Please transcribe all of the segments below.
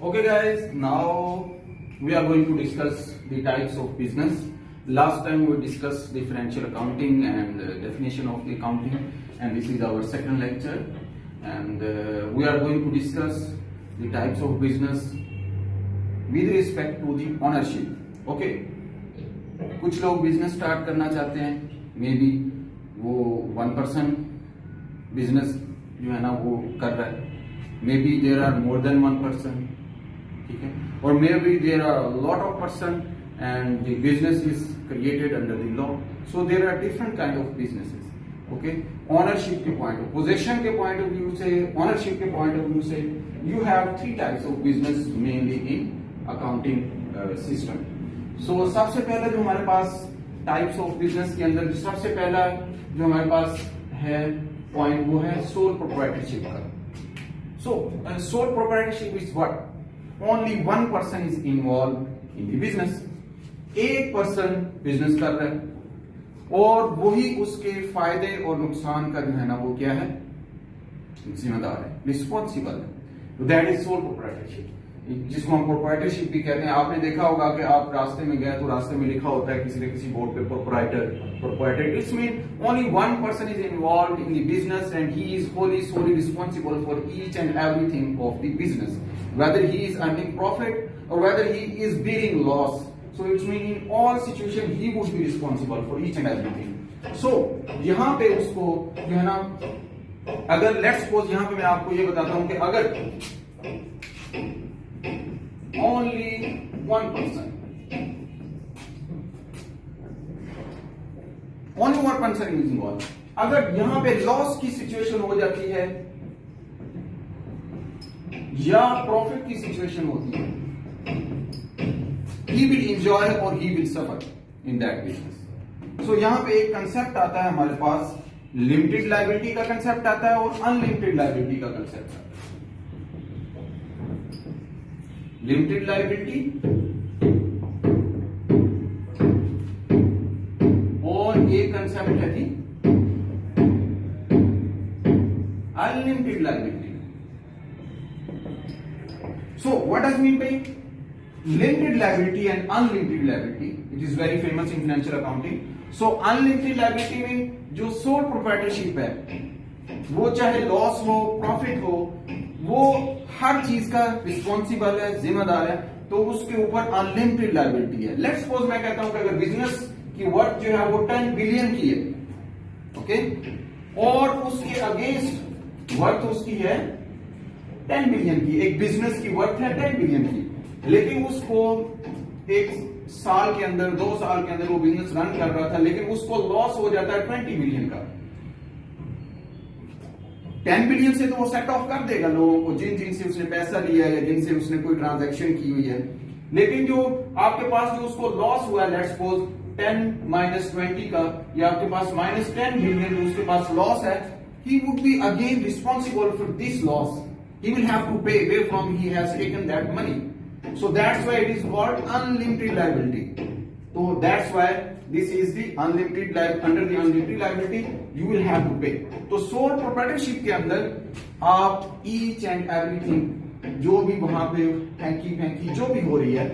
Okay guys, now we are going to discuss the types of business. Last time we discussed differential accounting and definition of the accounting, and this is our second lecture, and we are going to discuss the types of business with respect to the ownership. Okay, कुछ लोग business start करना चाहते हैं, may be वो 1% business जो है ना वो कर रहा है, may be there are more than 1%, ठीक है, और may be there are lot of person and the business is created under the law. So there are different kind of businesses. Okay, ownership के पॉइंट ऑफ पोजीशन के point of view से, ownership के point of view से, you have three types of business mainly in accounting system. So सबसे पहले जो हमारे पास types of business के अंदर सबसे पहला जो हमारे पास है पॉइंट वो है सोल प्रोप्राइटरशिप का. So sole proprietorship is what? Only one person is involve in the business. एक पर्सन बिजनेस कर रहा है और वही उसके फायदे और नुकसान का जो है ना वो क्या है, जिम्मेदार है, रिस्पॉन्सिबल है. तो दैट इज सोल प्रोप्राइटरशिप, जिसको हम प्रोप्राइटरशिप भी कहते हैं. आपने देखा होगा कि आप रास्ते में गए तो रास्ते में लिखा होता है किसी न किसी बोर्ड पे proprietor. It's mean only one person is involve in the business and he is wholly solely responsible for each and everything of the business, whether he is earning profit or whether he is bearing loss. So it's mean in all situation he would be responsible for each and everything. So यहाँ पे उसको जो है ना, अगर let's suppose यहाँ पे मैं आपको ये बताता हूं कि अगर only one person is involved. अगर यहां पे लॉस की सिचुएशन हो जाती है या प्रॉफिट की सिचुएशन होती है, he will enjoy or he will suffer in that business. So यहां पे एक कंसेप्ट आता है हमारे पास, लिमिटेड लायबिलिटी का कंसेप्ट आता है और अनलिमिटेड लायबिलिटी का कंसेप्ट आता है. लिमिटेड लायबिलिटी और एक कंसेप्ट है जी unlimited liability. So what does mean by limited liability and unlimited liability? It is very famous in financial accounting. So unlimited liability में जो sole proprietorship है, वो चाहे लॉस हो प्रॉफिट हो, वो हर चीज का रिस्पॉन्सिबल है, जिम्मेदार है, तो उसके ऊपर अनलिमिटेड लायबिलिटी है. लेट्स सपोज मैं कहता हूं कि अगर बिजनेस की वर्थ जो है वो 10 बिलियन की है, ओके, और उसके अगेंस्ट वर्थ उसकी है 10 बिलियन की. एक बिजनेस की वर्थ है 10 बिलियन की, लेकिन उसको एक साल के अंदर 2 साल के अंदर वो बिजनेस रन कर रहा था, लेकिन उसको लॉस हो जाता है 20 बिलियन का. 10 बिलियन से तो वो सेट ऑफ कर देगा लोगों को जिन से उसने पैसा लिया है या जिनसे उसने कोई ट्रांजैक्शन की हुई है. लेकिन जो आपके पास जो उसको लॉस हुआ है, लेट्स सपोज 10 माइनस 20 का, या आपके पास माइनस 10 बिलियन जो उसके पास लॉस है, he would be again responsible for this loss. He will have to pay where from he has taken that money. So that's why it is called unlimited liability. So that's why this is the unlimited liability. Under the unlimited liability, you will have to pay. तो sole proprietorship के अंदर आप each and everything जो भी वहां पे फैंकी जो भी हो रही है,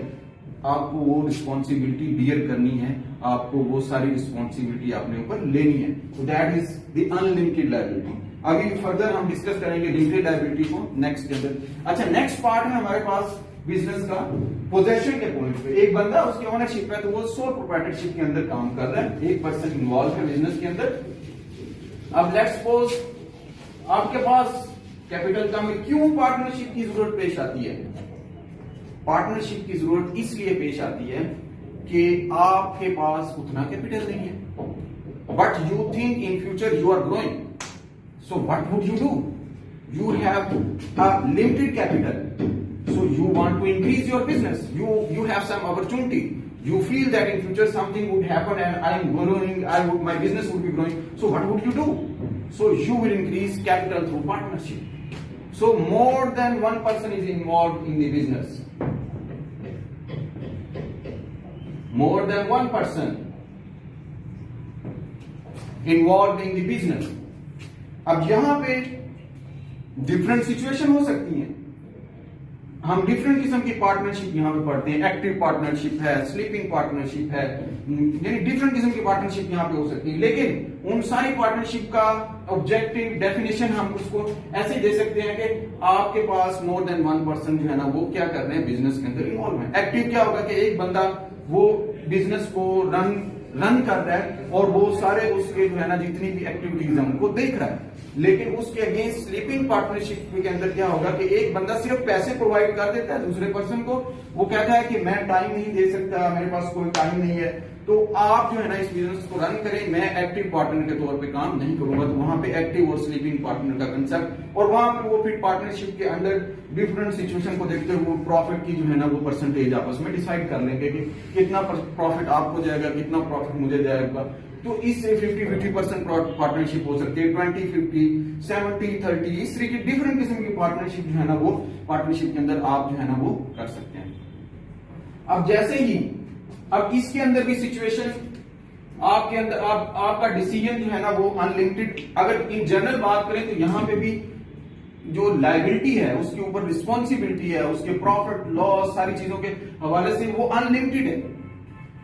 आपको वो रिस्पॉन्सिबिलिटी बियर करनी है, आपको वो सारी रिस्पॉन्सिबिलिटी अपने ऊपर लेनी है. तो that is the unlimited liability. अभी फर्दर हम डिस्कस करेंगे लिमिटेड लायबिलिटी को नेक्स्ट के अंदर. अच्छा, नेक्स्ट पार्ट है हमारे पास बिजनेस का पोजेशन के पॉइंट पे. एक बंदा उसकी ओनरशिप है, तो वो सोल प्रोप्राइटरशिप के अंदर काम कर रहा है, एक पर्सन इन्वॉल्व है बिजनेस के अंदर. अब लेट्स सपोज आपके पास कैपिटल कम है. क्यों पार्टनरशिप की जरूरत पेश आती है? पार्टनरशिप की जरूरत इसलिए पेश आती है कि आपके पास उतना कैपिटल नहीं है, but you think in future you are growing. So what would you do? You have a limited capital, so you want to increase your business. You have some opportunity. You feel that in future something would happen and I am growing. My business would be growing. So what would you do? So you will increase capital through partnership. So more than one person is involved in the business. More than one person involved in the business. अब यहां पे different situation हो सकती हैं. हम different किस्म की partnership यहाँ पे पढ़ते हैं। एक्टिव पार्टनरशिप है, स्लीपिंग पार्टनरशिप है, यानी डिफरेंट किस्म की पार्टनरशिप यहाँ पे हो सकती है। लेकिन उन सारी पार्टनरशिप का ऑब्जेक्टिव डेफिनेशन हम उसको ऐसे दे सकते हैं कि आपके पास मोर देन 1% जो है ना वो क्या कर रहे हैं, बिजनेस के अंदर इन्वॉल्व है। एक्टिव क्या होगा कि एक बंदा वो बिजनेस को रन कर रहा है और वो सारे उसके जो है ना जितनी भी एक्टिविटीज है उनको देख रहा है। लेकिन उसके अगेंस्ट स्लीपिंग पार्टनरशिप के अंदर क्या होगा कि एक बंदा सिर्फ पैसे प्रोवाइड कर देता है दूसरे पर्सन को, वो कहता है कि मैं टाइम नहीं दे सकता, मेरे पास कोई टाइम नहीं है, तो आप जो है ना इस बिजनेस को रन करें, मैं एक्टिव पार्टनर के तौर पे काम नहीं करूंगा। तो वहां पे एक्टिव और स्लीपिंग पार्टनर का कंसेप्ट, और वहां पे वो फिर पार्टनरशिप के अंदर डिफरेंट सिचुएशन को देखते हुए प्रॉफिट की जो है ना वो परसेंटेज आपस में डिसाइड कर लेंगे कि कितना प्रॉफिट आपको जाएगा, कितना प्रॉफिट मुझे जाएगा। तो इससे 50-50% पार्टनरशिप हो सकती है, 20-50, 70-30, इस तरह की डिफरेंट किस्म की पार्टनरशिप जो है ना वो पार्टनरशिप के अंदर आप जो है ना वो कर सकते हैं। अब जैसे ही अब इसके अंदर भी सिचुएशन आपके अंदर आपका डिसीजन जो है ना वो अनलिमिटेड, अगर इन जनरल बात करें तो यहां पे भी जो लायबिलिटी है उसके ऊपर रिस्पॉन्सिबिलिटी है, उसके प्रॉफिट लॉस सारी चीजों के हवाले से वो अनलिमिटेड है।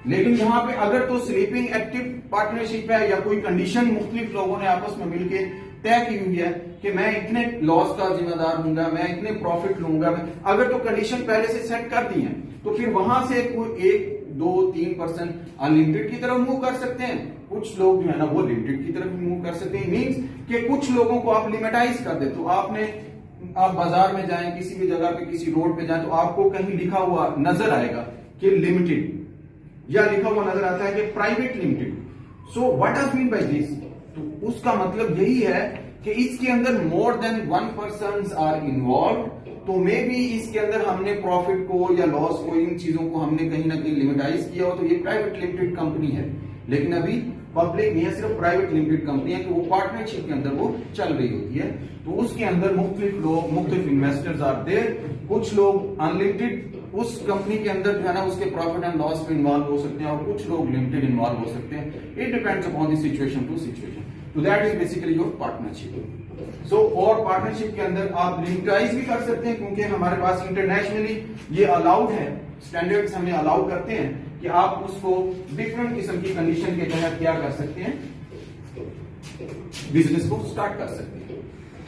लेकिन यहां पे अगर तो स्लीपिंग एक्टिव पार्टनरशिप है या कोई कंडीशन मुख्तलिफ लोगों ने आपस में मिलकर तय की हुई है कि मैं इतने लॉस का जिम्मेदार हूंगा, मैं इतने प्रॉफिट लूंगा, अगर तो कंडीशन पहले से सेट कर दी है तो फिर वहां से कोई 1-2-3% अनलिमिटेड की तरफ मूव कर सकते हैं। कुछ लोग जो है ना वो लिमिटेड की तरफ मूव कर सकते हैं। मींस कि कुछ लोगों को आप लिमिटाइज कर दे, तो आप बाजार में जाएं, किसी भी जगह पे किसी रोड पे जाएं तो आपको कहीं लिखा हुआ नजर आएगा कि लिमिटेड, या लिखा हुआ नजर आता है कि private limited. So what does mean by this? तो उसका मतलब यही है कि इसके अंदर मोर देन 1% आर इन्वॉल्व, तो मे बी इसके अंदर हमने प्रॉफिट को या लॉस को, इन चीजों को हमने कहीं ना कहीं लिमिटाइज किया हो, तो ये प्राइवेट लिमिटेड कंपनी है। लेकिन अभी पब्लिक नहीं है, सिर्फ प्राइवेट लिमिटेड कंपनी है कि वो पार्टनरशिप के अंदर वो चल रही होती है। तो उसके अंदर मुख्तलिफ लोग, मुख्तलिफ इन्वेस्टर्स आर देयर। कुछ लोग अनलिमिटेड उस कंपनी के अंदर जो है ना उसके प्रॉफिट एंड लॉस में इन्वॉल्व हो सकते हैं और कुछ लोग लिमिटेड इन्वॉल्व हो सकते हैं। It depends upon the situation to situation. तो that is basically your partnership. So और पार्टनरशिप के अंदर आप लिमिटाइज भी कर सकते हैं, क्योंकि हमारे पास इंटरनेशनली ये अलाउड है, स्टैंडर्ड्स हमें अलाउ करते हैं कि आप उसको डिफरेंट किस्म की कंडीशन के तहत क्या कर सकते हैं, बिजनेस को स्टार्ट कर सकते हैं।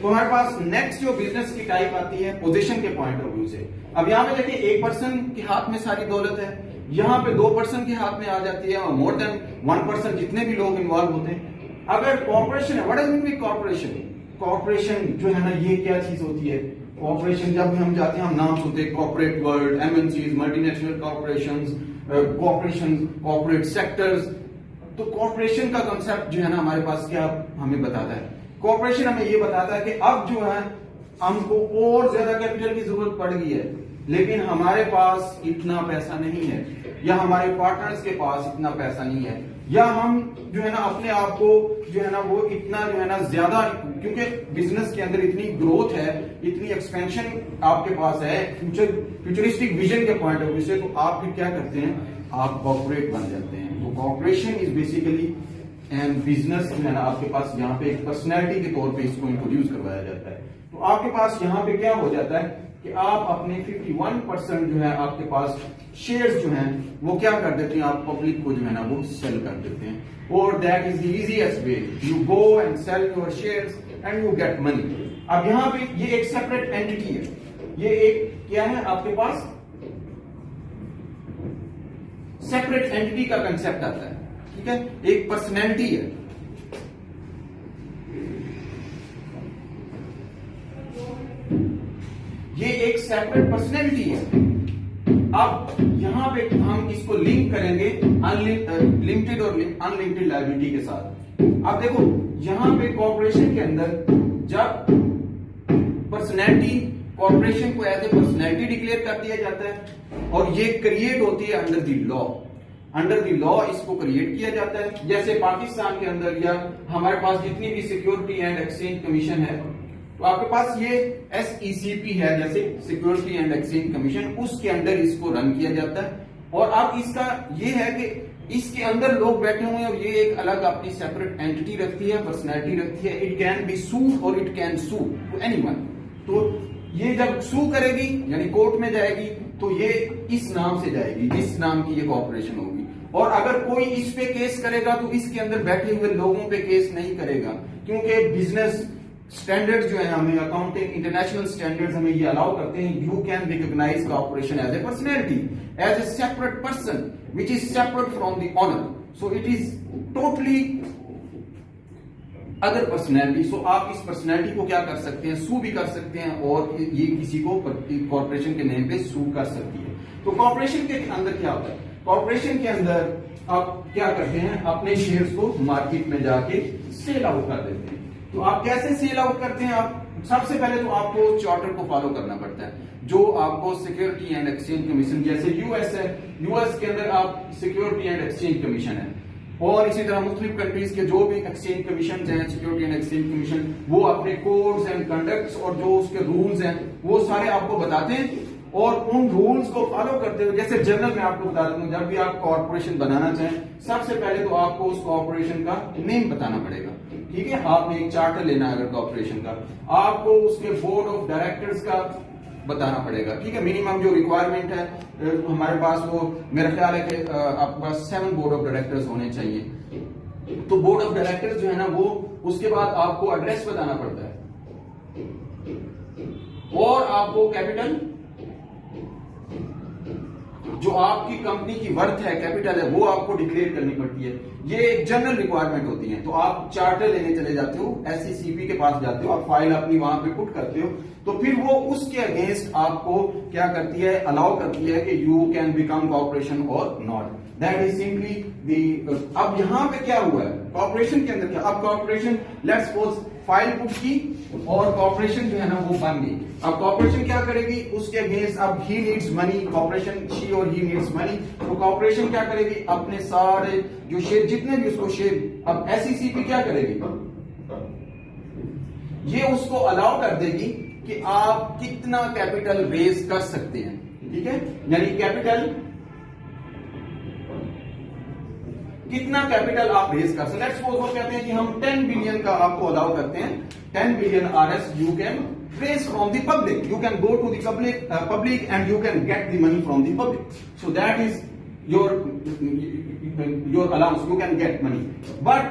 तो हमारे पास नेक्स्ट जो बिजनेस की टाइप आती है पोजीशन के पॉइंट ऑफ व्यू से। अब यहाँ पे देखिए एक पर्सन के हाथ में सारी दौलत है, यहाँ पे 2% के हाथ में आ जाती है और मोर देन 1% जितने भी लोग इन्वॉल्व होते हैं। अगर कॉर्पोरेशन है, what does mean by corporation? Corporation जो है ना ये क्या चीज होती है? कॉर्पोरेशन जब हम जाते हैं, हम नाम सुनते हैं corporate world, MNCs, multinational corporations, corporation, corporate sectors. तो कॉर्पोरेशन का कंसेप्ट जो है ना हमारे पास क्या हमें बताता है? कॉर्पोरेशन हमें ये बताता है कि अब जो है हमको और ज्यादा कैपिटल की जरूरत पड़ गई है, लेकिन हमारे पास इतना पैसा नहीं है, या हमारे पार्टनर्स के पास इतना पैसा नहीं है, या हम जो है ना अपने आप को जो है ना वो इतना जो है ना ज्यादा, क्योंकि बिजनेस के अंदर इतनी ग्रोथ है, इतनी एक्सपेंशन आपके पास है फ्यूचरिस्टिक विजन के पॉइंट ऑफ व्यू से, तो आप फिर क्या करते हैं, आप कॉर्पोरेट बन जाते हैं। तो corporation is basically and business जो है ना आपके पास यहाँ पे एक पर्सनैलिटी के तौर पे इसको इंट्रोड्यूस करवाया जाता है। तो आपके पास यहाँ पे क्या हो जाता है कि आप अपने 51% जो है आपके पास शेयर्स जो हैं वो क्या कर देते हैं, आप पब्लिक को जो है ना वो सेल कर देते हैं, और that is the easiest way, you go and sell your shares and you get money. अब यहाँ पे ये एक सेपरेट एंटिटी है, ये एक क्या है आपके पास सेपरेट एंटिटी का कंसेप्ट आता है, ठीक है, एक पर्सनैलिटी है। ये एक सेपरेट पर्सनैलिटी है। अब यहां पे हम इसको लिंक करेंगे लिमिटेड और अनलिमिटेड लायबिलिटी के साथ। अब देखो यहां पे कॉर्पोरेशन के अंदर जब पर्सनैलिटी, कॉर्पोरेशन को एज ए पर्सनैलिटी डिक्लेयर कर दिया जाता है और ये क्रिएट होती है under the law. Under the law इसको क्रिएट किया जाता है। जैसे पाकिस्तान के अंदर या हमारे पास जितनी भी सिक्योरिटी एंड एक्सचेंज कमीशन है, तो आपके पास ये SECP है, जैसे सिक्योरिटी एंड एक्सचेंज कमीशन, उसके अंदर इसको रन किया जाता है। और अब इसका ये है कि इसके अंदर लोग बैठे हुए हैं और ये एक अलग अपनी सेपरेट एंटिटी रखती है, पर्सनैलिटी रखती है। इट कैन बी सूड और it can sue to anyone. तो ये जब सू करेगी यानी कोर्ट में जाएगी तो ये इस नाम से जाएगी, जिस नाम की ये कॉर्पोरेशन होगी। और अगर कोई इस पे केस करेगा तो इसके अंदर बैठे हुए लोगों पे केस नहीं करेगा, क्योंकि बिजनेस स्टैंडर्ड जो है, हमें अकाउंटिंग इंटरनेशनल स्टैंडर्ड्स हमें ये अलाउ करते हैं, you can recognise corporation as a personality, as a separate person which is separate from the owner, so it is totally other personality. सो आप इस पर्सनैलिटी को क्या कर सकते हैं, सू भी कर सकते हैं, और ये किसी को कॉर्पोरेशन के नेम पे सू कर सकती है। तो कॉर्पोरेशन के अंदर क्या होता है, कॉर्पोरेशन के अंदर आप क्या करते हैं, अपने शेयर्स को मार्केट में जाके सेल आउट कर देते हैं। तो आप कैसे सेल आउट करते हैं, आप सबसे पहले तो आपको चार्टर को फॉलो करना पड़ता है, जो आपको सिक्योरिटी एंड एक्सचेंज कमीशन, जैसे यूएस है, यूएस के अंदर आप सिक्योरिटी एंड एक्सचेंज कमीशन है, और इसी तरह मुख्तलिफ कंट्रीज के जो भी एक्सचेंज कमीशन हैं, सिक्योरिटी एंड एक्सचेंज कमीशन, वो अपने कोड्स एंड कंडक्ट्स और जो उसके रूल्स हैं वो सारे आपको बताते हैं, और उन रूल्स को फॉलो करते हुए, जैसे जनरल में आपको बता दूं, जब भी आप कॉर्पोरेशन बनाना चाहें सबसे पहले तो आपको उस कॉर्पोरेशन का नेम बताना पड़ेगा, ठीक है। आपने एक चार्टर लेना है अगर कॉर्पोरेशन का, आपको उसके बोर्ड ऑफ डायरेक्टर्स का बताना पड़ेगा, ठीक है। मिनिमम जो रिक्वायरमेंट है हमारे पास, वो मेरा ख्याल है कि आपके पास 7 बोर्ड ऑफ डायरेक्टर्स होने चाहिए। तो बोर्ड ऑफ डायरेक्टर्स जो है ना, वो उसके बाद आपको एड्रेस बताना पड़ता है, और आपको कैपिटल, जो आपकी कंपनी की वर्थ है, कैपिटल है, वो आपको डिक्लेयर करनी पड़ती है। ये एक जनरल रिक्वायरमेंट होती है। तो आप चार्टर लेने चले जाते हो, एससीसीपी के पास जाते हो, आप फाइल अपनी वहां पे पुट करते हो, तो फिर वो उसके अगेंस्ट आपको क्या करती है, अलाउ करती है कि यू कैन बिकम कॉर्पोरेशन और नॉट। दैट इज सिंपली दी। अब यहां पे क्या हुआ है कॉर्पोरेशन के अंदर, क्या अब corporation let's suppose file put की और कॉर्पोरेशन जो है ना वो बन गई। अब कॉर्पोरेशन क्या करेगी, उसके अगेंस्ट अब he needs money, corporation she और ही नीड्स मनी, तो कॉर्पोरेशन क्या करेगी, अपने सारे जो शेयर जितने भी उसको शेयर, अब एससीसीपी क्या करेगी, ये उसको अलाउ कर देगी कि आप कितना कैपिटल रेज कर सकते हैं, ठीक है। यानी कैपिटल, कितना कैपिटल आप रेज कर सकते हैं। लेट्स सपोज वो कहते हैं कि हम 10 बिलियन का आपको अलाउ करते हैं, 10 billion RS you can raise from the public, you can go to the public and you can get the money from the public, so that is your allowance, you can get money। but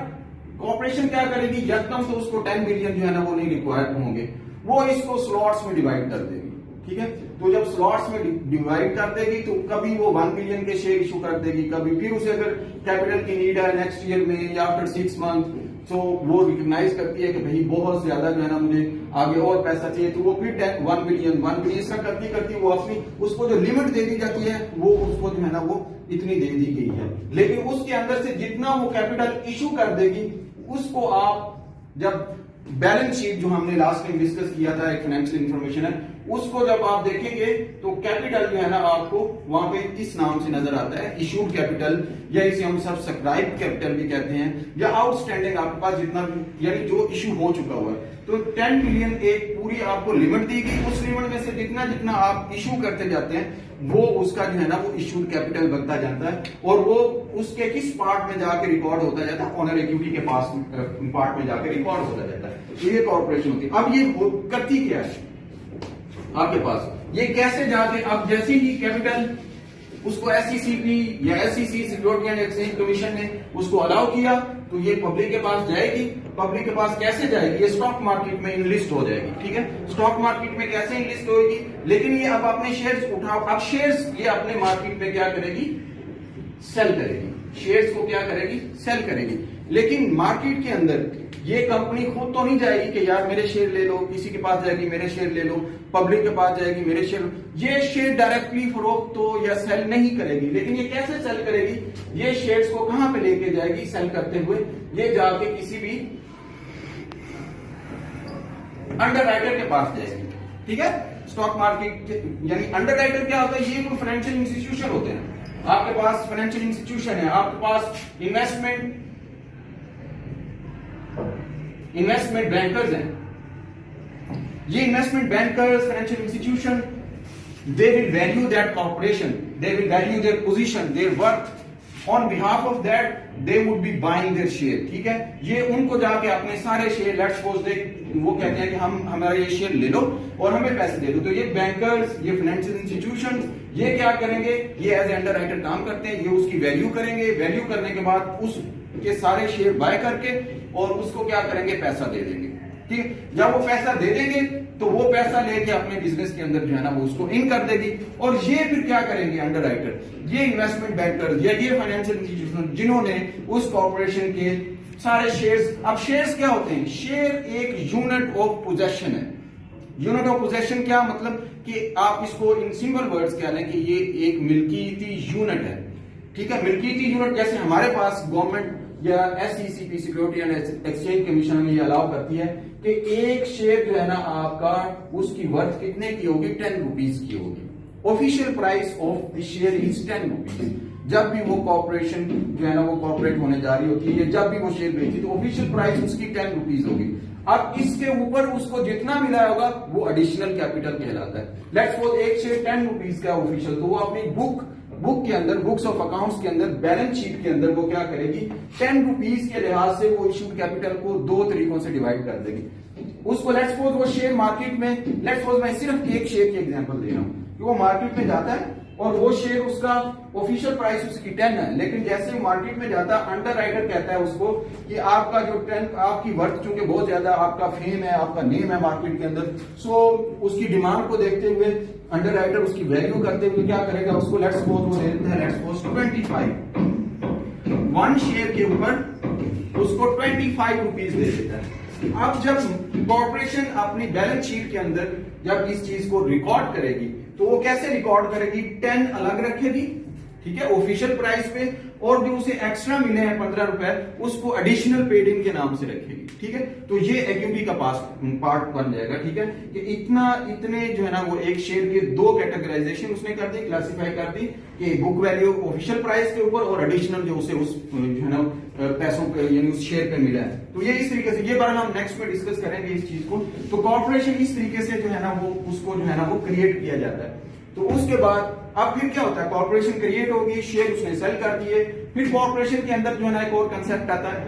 corporation क्या करेगी, यकदम तो उसको 10 billion जो है ना वो नहीं required होंगे, वो इसको स्लॉट्स में डिवाइड कर देगी, ठीक है। तो जब स्लॉट्स में डिवाइड कर देगी तो कभी वो 1 बिलियन के शेयर इशू कर देगी, कभी फिर उसे अगर कैपिटल की नीड है नेक्स्ट ईयर में या आफ्टर 6 मंथ, तो वो रिकॉग्नाइज करती है कि भाई बहुत ज्यादा जो है ना मुझे आगे और पैसा चाहिए, तो वो फिर 1 बिलियन इसका करती करती वो अपनी उसको जो लिमिट दे दी जाती है वो उसको जो है ना वो इतनी दे दी गई है। लेकिन उसके अंदर से जितना वो कैपिटल इशू कर देगी उसको आप जब बैलेंस शीट जो हमने लास्ट टाइम डिस्कस किया था, एक फाइनेंशियल इंफॉर्मेशन है, उसको जब आप देखेंगे तो कैपिटल जो है ना आपको वहां पे इस नाम से नजर आता है, इशूड कैपिटल, या इसे हम सब्सक्राइब कैपिटल भी कहते हैं, या आउटस्टैंडिंग आपके पास जितना यानी जो इशू हो चुका हुआ है। तो 10 बिलियन एक पूरी आपको लिमिट दी गई, उस लिमिट में से जितना जितना आप इशू करते जाते हैं वो उसका जो है ना वो इशूड कैपिटल बनता जाता है, और वो उसके किस पार्ट में जाके रिकॉर्ड होता जाता है, ऑनर इक्विटी के पास पार्ट में जाके रिकॉर्ड होता जाता है। तो ये कॉर्पोरेशन होती है। अब ये करती क्या है आपके पास, ये कैसे जाके, अब जैसे ही कैपिटल उसको एससीसीपी या SCC security and exchange commission ने उसको अलाउ किया तो ये पब्लिक के पास जाएगी। पब्लिक के पास कैसे जाएगी, ये स्टॉक मार्केट में इनलिस्ट हो जाएगी, ठीक है। स्टॉक मार्केट में कैसे इनलिस्ट होगी, लेकिन ये अब अपने शेयर्स उठाओ, अब शेयर्स ये अपने मार्केट में क्या करेगी, सेल करेगी, शेयर्स को क्या करेगी, सेल करेगी। लेकिन मार्केट के अंदर ये कंपनी खुद तो नहीं जाएगी कि यार मेरे शेयर ले लो, किसी के पास जाएगी मेरे शेयर ले लो, पब्लिक के पास जाएगी मेरे शेयर, ये शेयर डायरेक्टली फरोख्त तो या सेल नहीं करेगी। लेकिन ये कैसे सेल करेगी, ये शेयर्स को कहां पे लेके जाएगी सेल करते हुए, ये जाके किसी भी अंडरराइटर के पास जाएगी, ठीक है। स्टॉक मार्केट यानी अंडरराइटर क्या होता है, ये कोई फाइनेंशियल इंस्टीट्यूशन होते हैं, आपके पास फाइनेंशियल इंस्टीट्यूशन है, आपके पास इन्वेस्टमेंट बैंकर्स हैं। ये investment bankers, financial institution, they will value that corporation, they will value their position, there worth, on behalf of that they would be buying their share, ठीक है। ये उनको जाके अपने सारे शेयर, लेट्स सपोज दे वो कहते हैं कि हम हमारा ये शेयर ले लो और हमें पैसे दे दो, तो ये बैंकर्स, ये फाइनेंशियल इंस्टीट्यूशंस, ये क्या करेंगे, ये एज अंडरराइटर काम करते हैं, ये उसकी वैल्यू करेंगे, वैल्यू करने के बाद उसके सारे शेयर बाय करके और उसको क्या करेंगे, पैसा दे देंगे, ठीक। जब वो पैसा दे देंगे तो वो पैसा लेके अपने बिजनेस के अंदर जो है ना वो उसको इन कर देगी, और ये फिर क्या करेंगे अंडरराइटर, ये इन्वेस्टमेंट बैंकर या ये फाइनेंशियल इंस्टीट्यूशन जिन्होंने उस कॉर्पोरेशन के सारे शेयर्स, अब शेयर्स क्या होते हैं, शेयर एक यूनिट ऑफ पोजेशन है। यूनिट ऑफ पोजेशन क्या मतलब कि आप इसको इन सिंपल वर्ड्स कह लें कि ये एक मिल्कियती यूनिट है, ठीक है। मिल्कियती यूनिट जैसे हमारे पास गवर्नमेंट या SECP security and exchange commission में ये अलाउ करती है कि एक शेयर जो है ना आपका उसकी वर्थ कितने की होगी, 10 रुपीज की होगी। Official price of the share is 10 rupees. जब भी वो कॉर्पोरेशन जो है ना वो कॉर्पोरेट होने जा रही होती है, जब भी वो शेयर बेचती तो ऑफिशियल प्राइस उसकी 10 रुपीज होगी। अब इसके ऊपर उसको जितना मिला होगा वो एडिशनल कैपिटल कहलाता है। लेट्स सपोज एक शेयर 10 रुपीज का ऑफिशियल, तो वो अपनी बुक के अंदर, बुक्स ऑफ अकाउंट्स के अंदर, बैलेंस शीट के अंदर वो क्या करेगी, 10 रुपीज के लिहाज से वो इश्यूड कैपिटल को 2 तरीकों से डिवाइड कर देगी उसको। लेट्स सपोज वो शेयर मार्केट में, लेट्स सपोज मैं सिर्फ एक शेयर की एग्जांपल दे रहा हूं कि वो मार्केट में जाता है और वो शेयर उसका ऑफिशियल प्राइस उसकी 10 है, लेकिन जैसे ही मार्केट में जाता है अंडरराइटर कहता है उसको कि आपका जो 10 आपकी वर्थ चूंकि बहुत ज्यादा आपका फेम है, आपका नेम है मार्केट के अंदर, सो उसकी डिमांड को देखते हुए अंडरराइटर उसकी वैल्यू करते हुए क्या करेगा, उसको लेट्स सपोज वो दे देता है लेट्स सपोज 25 वन शेयर के ऊपर उसको 25 रुपीज दे देता है। अब जब कॉर्पोरेशन अपनी बैलेंस शीट के अंदर जब इस चीज को रिकॉर्ड करेगी तो वो कैसे रिकॉर्ड करेगी, 10 अलग रखेगी, ठीक है, ऑफिशियल प्राइस पे, और जो उसे एक्स्ट्रा मिले हैं 15 रुपए उसको एडिशनल पेड इन के नाम से रखेगी, ठीक है। तो ये एक्यूबी का पार्ट बन जाएगा, ठीक है, कि इतने जो है ना वो एक शेयर के 2 कैटेगराइजेशन उसने कर दी, क्लासिफाई कर दी कि बुक वैल्यू ऑफिशियल प्राइस के ऊपर और एडिशनल जो उसे उस जो है ना पैसों पे यानी उस शेयर पे मिला है। तो ये इस तरीके से, ये बार हम नेक्स्ट में डिस्कस करेंगे इस चीज को। तो कॉर्पोरेशन इस तरीके से जो है ना वो उसको जो है ना वो क्रिएट किया जाता है। तो उसके बाद अब फिर क्या होता है, कॉर्पोरेशन क्रिएट होगी, शेयर उसने सेल कर दिए, फिर कॉर्पोरेशन के अंदर जो है ना एक और कंसेप्ट आता है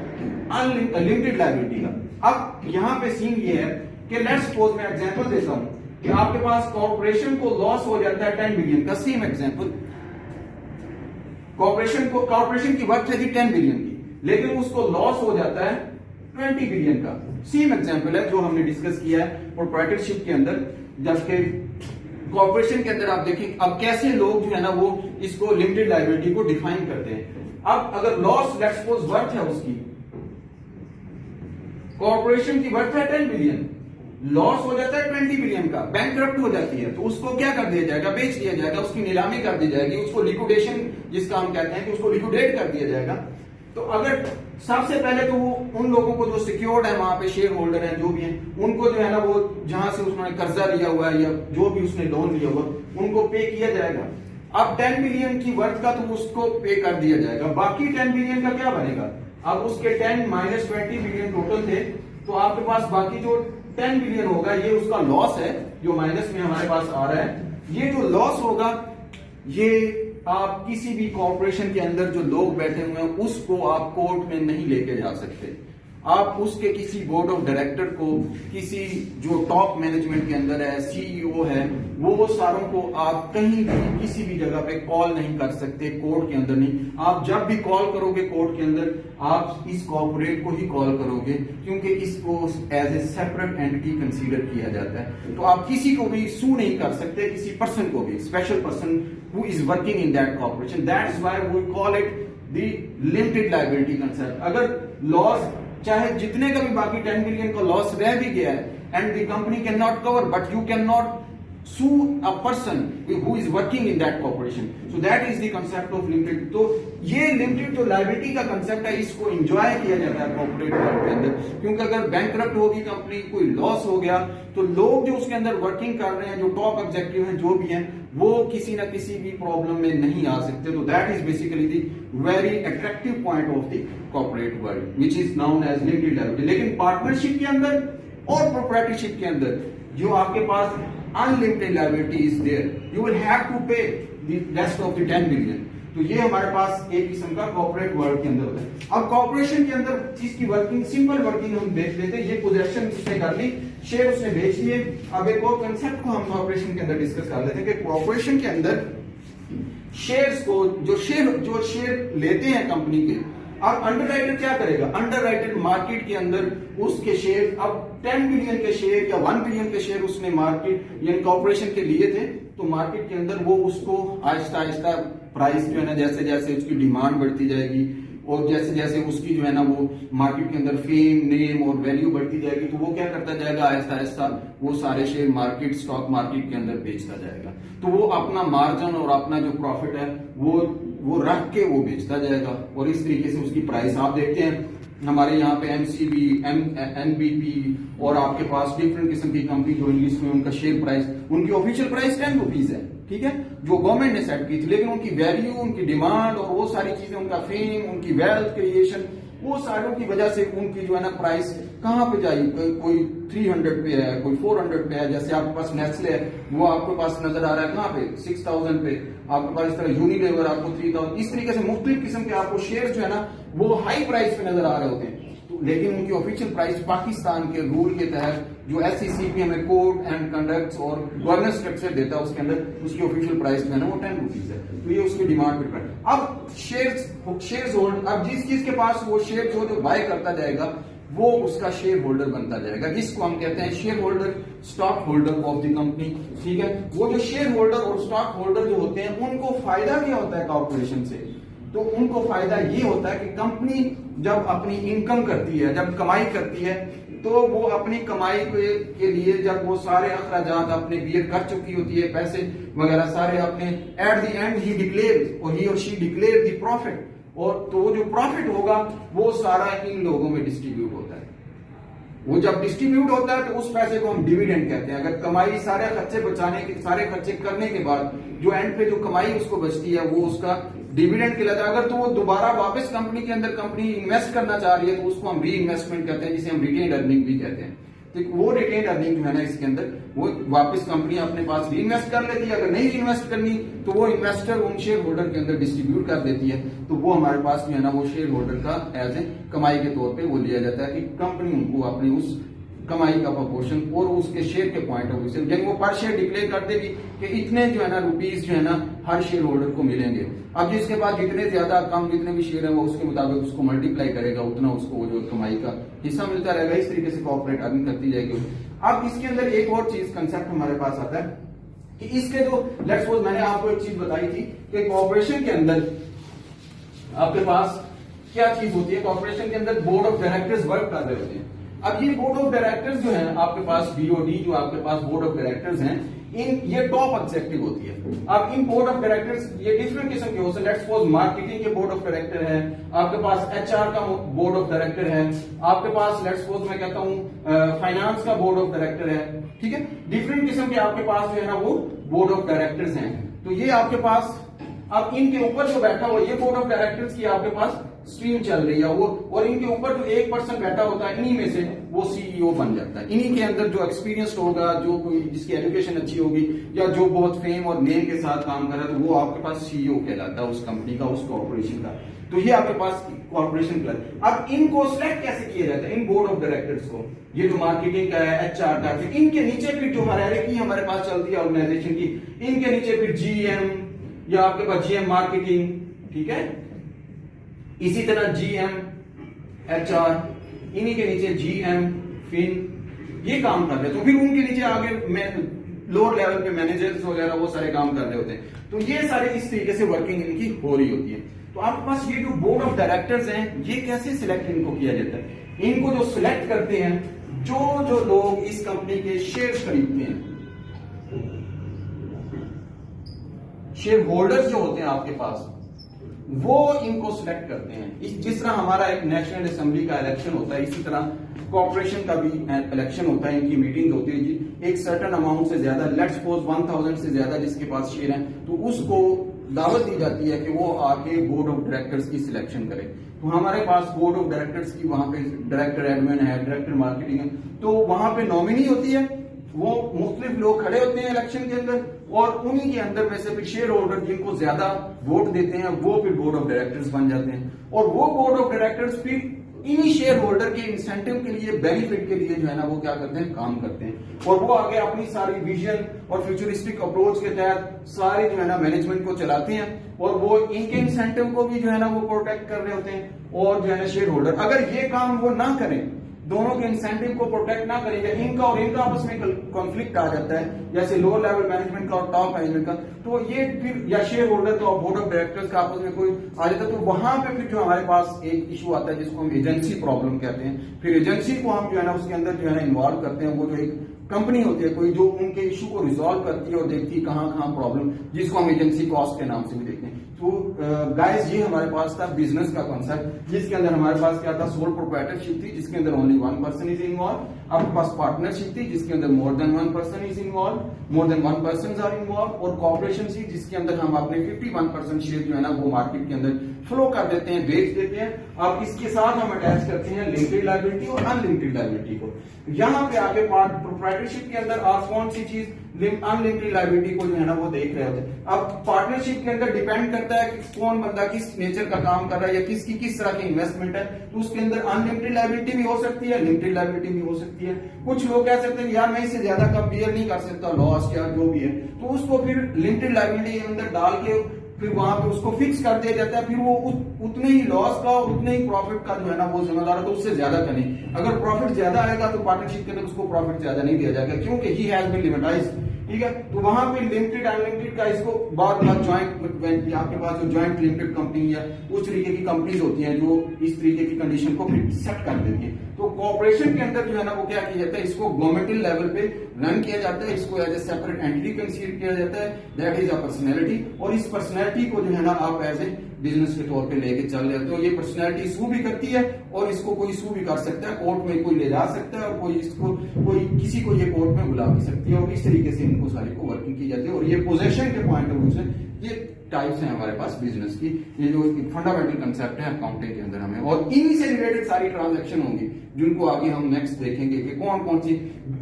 अनलिमिटेड लायबिलिटी का। अब यहाँ पे सीन ये है कि लेट्स सपोज मैं एग्जांपल देता हूं कि आपके पास कॉर्पोरेशन को लॉस हो जाता है 10 बिलियन का, सेम एग्जांपल, कॉर्पोरेशन की वर्थ है 10 बिलियन की, लेकिन उसको लॉस हो जाता है 20 बिलियन का, सेम एग्जांपल है जो हमने डिस्कस किया है प्रोप्राइटरशिप के अंदर। जबकि कॉर्पोरेशन के अंदर आप देखिए अब कैसे लोग जो है ना वो इसको लिमिटेड लायबिलिटी को डिफाइन करते हैं। अब अगर लॉस लेट्स सपोज वर्थ है उसकी, कॉर्पोरेशन की वर्थ है 10 बिलियन, लॉस हो जाता है 20 बिलियन का, बैंकरप्ट हो जाती है, तो उसको क्या कर दिया जाएगा, बेच दिया जाएगा, उसकी नीलामी कर दी जाएगी, उसको लिक्विडेशन जिसका हम कहते हैं कि उसको लिक्विडेट कर दिया जाएगा। तो अगर सबसे पहले तो वो उन लोगों को जो सिक्योर्ड है वहां पे शेयर होल्डर है जो भी है उनको जो है ना वो जहां से उसने कर्जा लिया हुआ है या जो भी उसने लोन लिया हुआ उनको पे किया जाएगा। अब 10 बिलियन की वर्थ का तो उसको पे कर दिया जाएगा, बाकी 10 बिलियन का क्या बनेगा, अब उसके 10 माइनस 20 बिलियन टोटल थे, तो आपके पास बाकी जो 10 बिलियन होगा ये उसका लॉस है जो माइनस में हमारे पास आ रहा है। ये जो लॉस होगा ये आप किसी भी कॉर्पोरेशन के अंदर जो लोग बैठे हुए हैं उसको आप कोर्ट में नहीं लेके जा सकते। आप उसके किसी बोर्ड ऑफ डायरेक्टर को, किसी जो टॉप मैनेजमेंट के अंदर है, सीईओ है, वो सारों को आप कहीं भी किसी भी जगह पे कॉल नहीं कर सकते, कोर्ट के अंदर नहीं। आप जब भी कॉल करोगे कोर्ट के अंदर आप इस कॉर्पोरेट को ही कॉल करोगे क्योंकि इसको as a separate entity consider किया जाता है। तो आप किसी को भी सू नहीं कर सकते, किसी पर्सन को भी, special person who is working in that corporation. That is why we call it the limited liability concept. अगर लॉस चाहे जितने का भी बाकी 10 बिलियन का लॉस रह भी गया है and the company can not cover, but you can not sue a person who is working in that corporation. So that is the concept of limited. तो ये limited जो liability का concept है इसको enjoy किया जाता है corporate world के अंदर, क्योंकि अगर bankrupt होगी कंपनी, कोई लॉस हो गया तो लोग जो उसके अंदर वर्किंग कर रहे हैं, जो टॉप एग्जीक्यूटिव हैं, जो भी हैं, वो किसी ना किसी भी प्रॉब्लम में नहीं आ सकते। तो that is basically the very attractive point of the corporate world which is known as limited liability. लेकिन पार्टनरशिप के अंदर और प्रोप्राइटरशिप के अंदर जो आपके पास unlimited liability is there, you will have to pay the rest of the 10 billion. तो ये हमारे पास एक किस्म का कॉर्पोरेट वर्ल्ड के अंदर होता है। अब कॉर्पोरेशन के अंदर जिसकी वर्किंग, सिंपल वर्किंग हम देख लेते हैं। ये पोजीशन उसने कर ली, शेयर उसने बेच लिए। अब एक और कंसेप्ट को हम कॉर्पोरेशन के अंदर डिस्कस कर लेते हैं कि कॉर्पोरेशन के अंदर शेयर्स को, जो शेयर लेते हैं कंपनी के, अब अंडरराइटर क्या करेगा? अंडरराइटर मार्केट के अंदर उसके शेयर, अब 10 बिलियन के शेयर या 1 बिलियन के शेयर उसने मार्केट यानी कॉर्पोरेशन के लिए थे, तो मार्केट के अंदर वो उसको आहिस्ता आहिस्ता प्राइस जो है ना, जैसे जैसे उसकी डिमांड बढ़ती जाएगी और जैसे जैसे उसकी जो है ना वो मार्केट के अंदर फेम, नेम और वैल्यू बढ़ती जाएगी, तो वो क्या करता जाएगा? आहिस्ता आहिस्ता वो सारे शेयर मार्केट, स्टॉक मार्केट के अंदर बेचता जाएगा। तो वो अपना मार्जिन और अपना जो प्रॉफिट है वो रख के वो बेचता जाएगा, और इस तरीके से उसकी प्राइस आप देखते हैं हमारे यहाँ पे एमसीबी, एनबीपी और आपके पास डिफरेंट किस्म की कंपनी जो इंग्लिश में उनका शेयर प्राइस, उनकी ऑफिशियल प्राइस 10 रुपीज है, ठीक है, जो गवर्नमेंट ने सेट की थी, लेकिन उनकी वैल्यू, उनकी डिमांड और वो सारी चीजें, उनका फेम, उनकी वेल्थ क्रिएशन, वो सारों की वजह से उनकी जो है ना प्राइस कहां पे जाएगी? कोई 300 पे है, कोई 400 पे है। जैसे आपके पास नेस्ले है, वो आपके पास नजर आ रहा है कहां पे? 6000 पे। आपके पास इस तरह यूनिलीवर आपको 3000, इस तरीके से मुख्तलिफ किस्म के आपको शेयर जो है ना वो हाई प्राइस पे नजर आ रहे होते हैं। लेकिन उनकी ऑफिशियल प्राइस पाकिस्तान के रूल के तहत जो SECP हमें कोड एंड कंडक्ट और गवर्नेंस स्ट्रक्चर देता है, उसके अंदर उसकी ऑफिशियल प्राइस जो है ना वो 10 रुपीज है। तो ये उसकी डिमांड पे है। अब शेयर्स होल्ड, अब जिस चीज के पास वो शेयर जो बाय करता जाएगा वो उसका शेयर होल्डर बनता जाएगा, जिसको हम कहते हैं share holder, stock holder of the company, ठीक है। वो जो शेयर होल्डर और स्टॉक होल्डर जो होते हैं उनको फायदा क्या होता है कॉर्पोरेशन से? तो उनको फायदा ये होता है कि कंपनी जब अपनी इनकम करती है, जब कमाई करती है, तो वो अपनी कमाई के लिए जब वो सारे अखराजात अपने बियर कर चुकी होती है, पैसे वगैरह सारे अपने, at the and he declare और ही और शी डिक्लेयर द प्रॉफिट, और तो जो प्रॉफिट होगा वो सारा इन लोगों में डिस्ट्रीब्यूट होता है। वो जब डिस्ट्रीब्यूट होता है तो उस पैसे को हम डिविडेंड कहते हैं। अगर कमाई सारे खर्चे बचाने के, सारे खर्चे करने के बाद जो एंड पे जो कमाई उसको बचती है वो उसका डिविडेंड कहलाता है। अगर तो वो दोबारा वापस कंपनी के अंदर कंपनी इन्वेस्ट करना चाह रही है तो उसको हम री इन्वेस्टमेंट कहते हैं, जिसे हम रिटेन अर्निंग भी कहते हैं। तो वो रिटेन अर्निंग जो है ना इसके अंदर वो वापस कंपनी अपने पास री इन्वेस्ट कर लेती है। अगर नहीं इन्वेस्ट करनी तो वो इन्वेस्टर उन शेयर होल्डर के अंदर डिस्ट्रीब्यूट कर देती है। तो वो हमारे पास जो है ना वो शेयर होल्डर का एज ए कमाई के तौर पे वो लिया जाता है कि कंपनी उनको अपनी उस कमाई का प्रपोर्शन और उसके शेयर के पॉइंट ऑफ व्यू से, जब वो पर शेयर डिक्लेयर कर देगी कि इतने जो है ना रुपीस जो है ना हर शेयर होल्डर को मिलेंगे। अब जिसके पास जितने ज्यादा कम जितने भी शेयर है वो उसके मुताबिक उसको मल्टीप्लाई करेगा, उतना उसको जो कमाई का हिस्सा मिलता रहेगा। इस तरीके से कॉर्पोरेट अर्निंग करती जाएगी। अब इसके अंदर एक और चीज कंसेप्ट हमारे पास आता है कि इसके जो लेट्स सपोज मैंने आपको एक चीज बताई थी कि कॉर्पोरेशन के अंदर आपके पास क्या चीज होती है? कॉर्पोरेशन के अंदर बोर्ड ऑफ डायरेक्टर्स वर्क कर रहे होते हैं। अब ये बोर्ड ऑफ डायरेक्टर्स जो है आपके पास BOD, जो आपके पास बोर्ड ऑफ डायरेक्टर्स हैं, ये टॉप एग्जेक्टिव होती है। अब इन बोर्ड ऑफ डायरेक्टर्स ये डिफरेंट किस्म के होते हैं। लेट्स सपोज मार्केटिंग के बोर्ड ऑफ डायरेक्टर है, आपके पास HR का बोर्ड ऑफ डायरेक्टर है, आपके पास लेट्स सपोज मैं कहता हूं फाइनेंस का बोर्ड ऑफ डायरेक्टर है, ठीक है। डिफरेंट किस्म के आपके पास जो है ना वो बोर्ड ऑफ डायरेक्टर्स हैं। तो ये आपके पास, अब इनके ऊपर जो बैठा हुआ ये बोर्ड ऑफ डायरेक्टर्स की आपके पास स्ट्रीम चल रही है वो, और इनके ऊपर जो एक पर्सन बैठा होता है इन्हीं में से वो CEO बन जाता है। इन्हीं के अंदर जो एक्सपीरियंस होगा, जो कोई जिसकी एजुकेशन अच्छी होगी या जो बहुत फेम और नेम के साथ काम कर रहा है, तो वो आपके पास CEO कहलाता है उस कंपनी का, उस कॉर्पोरेशन का। तो ये आपके पास कॉर्पोरेशन क्लब। अब इनको सिलेक्ट कैसे किया जाता है इन बोर्ड ऑफ डायरेक्टर्स को? ये जो मार्केटिंग का है, HR का है, इनके नीचे फिर जो हायरार्की हमारे पास चलती है ऑर्गेनाइजेशन की, इनके नीचे फिर GM या आपके पास GM मार्केटिंग, ठीक है, इसी तरह GM HR, इन्हीं के नीचे GM फिन, ये काम कर रहे हैं। तो फिर उनके नीचे आगे लोअर लेवल पे मैनेजर्स वगैरह वो सारे काम कर रहे होते हैं। तो ये सारे इस तरीके से वर्किंग इनकी हो रही होती है। तो आपके पास ये जो बोर्ड ऑफ डायरेक्टर्स हैं, ये कैसे सिलेक्ट इनको किया जाता है? इनको जो सिलेक्ट करते हैं जो लोग इस कंपनी के शेयर खरीदते हैं, शेयर होल्डर्स जो होते हैं आपके पास, वो इनको सिलेक्ट करते हैं। जिस तरह हमारा एक नेशनल असेंबली का इलेक्शन होता है, इसी तरह कॉर्पोरेशन का भी इलेक्शन होता है, इनकी मीटिंग होती है। एक सर्टेन अमाउंट से ज्यादा, लेट्स सपोज 1000 से ज्यादा जिसके पास शेयर हैं, तो उसको दावत दी जाती है कि वो आके बोर्ड ऑफ डायरेक्टर्स की सिलेक्शन करे। तो हमारे पास बोर्ड ऑफ डायरेक्टर्स की वहां पे डायरेक्टर एडमिन है, डायरेक्टर मार्केटिंग है, तो वहां पे नॉमिनी होती है, वो मुख्तलिफ लोग खड़े होते हैं इलेक्शन के अंदर, और उन्हीं के अंदर में से फिर शेयर होल्डर जिनको ज्यादा वोट देते हैं वो फिर बोर्ड ऑफ डायरेक्टर्स बन जाते हैं, और वो बोर्ड ऑफ डायरेक्टर्स फिर इन्हीं शेयर होल्डर के इंसेंटिव के लिए, बेनिफिट के लिए जो है ना वो क्या करते हैं, काम करते हैं, और वो आगे अपनी सारी विजन और फ्यूचरिस्टिक अप्रोच के तहत सारे जो है ना मैनेजमेंट को चलाते हैं, और वो इनके इंसेंटिव को भी जो है ना वो प्रोटेक्ट कर रहे होते हैं। और जो है ना शेयर होल्डर अगर ये काम वो ना करें, दोनों के इंसेंटिव को प्रोटेक्ट ना करें, या इनका और इनका आपस में कॉन्फ्लिक्ट आ जाता है, जैसे लोअर लेवल मैनेजमेंट का और टॉप मैनेजमेंट का, तो ये फिर या शेयर होल्डर का और बोर्ड ऑफ डायरेक्टर्स का आपस में कोई आ जाता है, तो वहां पे फिर जो हमारे पास एक इशू आता है जिसको हम एजेंसी प्रॉब्लम कहते हैं। फिर एजेंसी को हम जो है ना उसके अंदर जो है ना इन्वॉल्व करते हैं, वो जो एक कंपनी होती है कोई जो उनके इशू को रिजॉल्व करती है और देखती है कहाँ कहाँ प्रॉब्लम, जिसको हम एजेंसी कॉस्ट के नाम से भी देखते हैं। तो गाइस ये हमारे पास था बिजनेस का कॉन्सेप्ट, जिसके अंदर हमारे पास क्या था, सोल प्रोप्राइटरशिप थी जिसके अंदर ओनली 1 पर्सन इज इन्वॉल्व, आपके पास पार्टनरशिप थी जिसके अंदर more than 1 person is involve, more than 1 person are involve, और कॉर्पोरेशन थी जिसके अंदर हम अपने 51% शेयर जो है ना वो मार्केट के अंदर फ्लो कर देते हैं, बेच देते हैं। अब इसके साथ हम अटैच करते हैं लिमिटेड लायबिलिटी और अनलिमिटेड लायबिलिटी को। यहाँ पे आगे पार्ट प्रोप्राइटरशिप के अंदर आप कौन सी चीज अनलिमिटेड लायबिलिटी को जो है ना वो देख रहे होते हैं। अब पार्टनरशिप के अंदर डिपेंड करता है कि कौन बंदा किस नेचर का काम कर रहा है या किसकी किस तरह की इन्वेस्टमेंट है, तो उसके अंदर अनलिमिटेड लायबिलिटी भी हो सकती है, लिमिटेड लायबिलिटी भी हो सकती है। कुछ लोग कह सकते हैं यार मैं इससे ज्यादा कम बियर नहीं कर सकता, लॉस या जो भी है, तो उसको फिर लिमिटेड लायबिलिटी के अंदर डाल के फिर वहां पे उसको फिक्स कर दिया जाता है, फिर वो उतने ही लॉस का और उतने ही प्रॉफिट का जो है ना वो जिम्मेदार है, तो उससे ज्यादा का नहीं। अगर प्रॉफिट ज्यादा आएगा तो पार्टनरशिप के अंदर उसको प्रॉफिट ज्यादा नहीं दिया जाएगा, क्योंकि ही हैज बीन लिमिटाइज्ड, ठीक है। तो वहां पे लिमिटेड अनलिमिटेड का इसको बाद ज्वाइंट, आपके पास जो ज्वाइंट लिमिटेड कंपनी या उस तरीके की कंपनीज होती हैं जो इस तरीके की कंडीशन को फिर सेट कर देती है। तो कॉर्पोरेशन के अंदर जो है ना वो क्या किया जाता है, इसको गवर्नमेंटल लेवल पे रन किया जाता है, इसको as a separate entity consider किया जाता है, दैट इज अ पर्सनैलिटी, और इस पर्सनैलिटी को जो है ना आप एज ए बिजनेस के तौर पे लेके चल रहे हो। तो ये पर्सनैलिटी सू भी करती है और इसको कोई सू भी कर सकता है, कोर्ट में कोई ले जा सकता है, और कोई इसको कोई किसी को ये कोर्ट में बुला भी सकती है, और इस तरीके से इनको सारी को वर्किंग की जाती है। और ये पोजेशन के पॉइंट ऑफ व्यू से ये टाइप्स हैं हमारे पास बिजनेस की, ये जो फंडामेंटल कंसेप्ट है अकाउंटिंग के अंदर हमें, और इन्हीं से रिलेटेड सारी ट्रांजैक्शन होंगी जिनको आगे हम नेक्स्ट देखेंगे कि कौन कौन सी,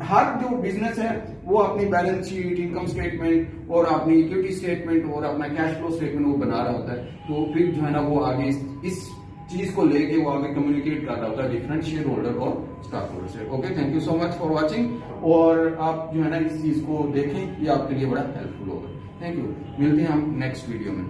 हर जो बिजनेस है वो अपनी बैलेंस शीट, इनकम स्टेटमेंट और अपनी इक्विटी स्टेटमेंट और अपना कैश फ्लो स्टेटमेंट वो बना रहा होता है। तो फिर जो है ना वो आगे इस चीज को लेके वो आगे कम्युनिकेट कर रहा होता है डिफरेंट शेयर होल्डर और स्टॉक होल्डर से। Okay, thank you so much for watching, और आप जो है ना इस चीज को देखें, ये आपके लिए बड़ा हेल्पफुल होगा। थैंक यू, मिलते हैं हम नेक्स्ट वीडियो में।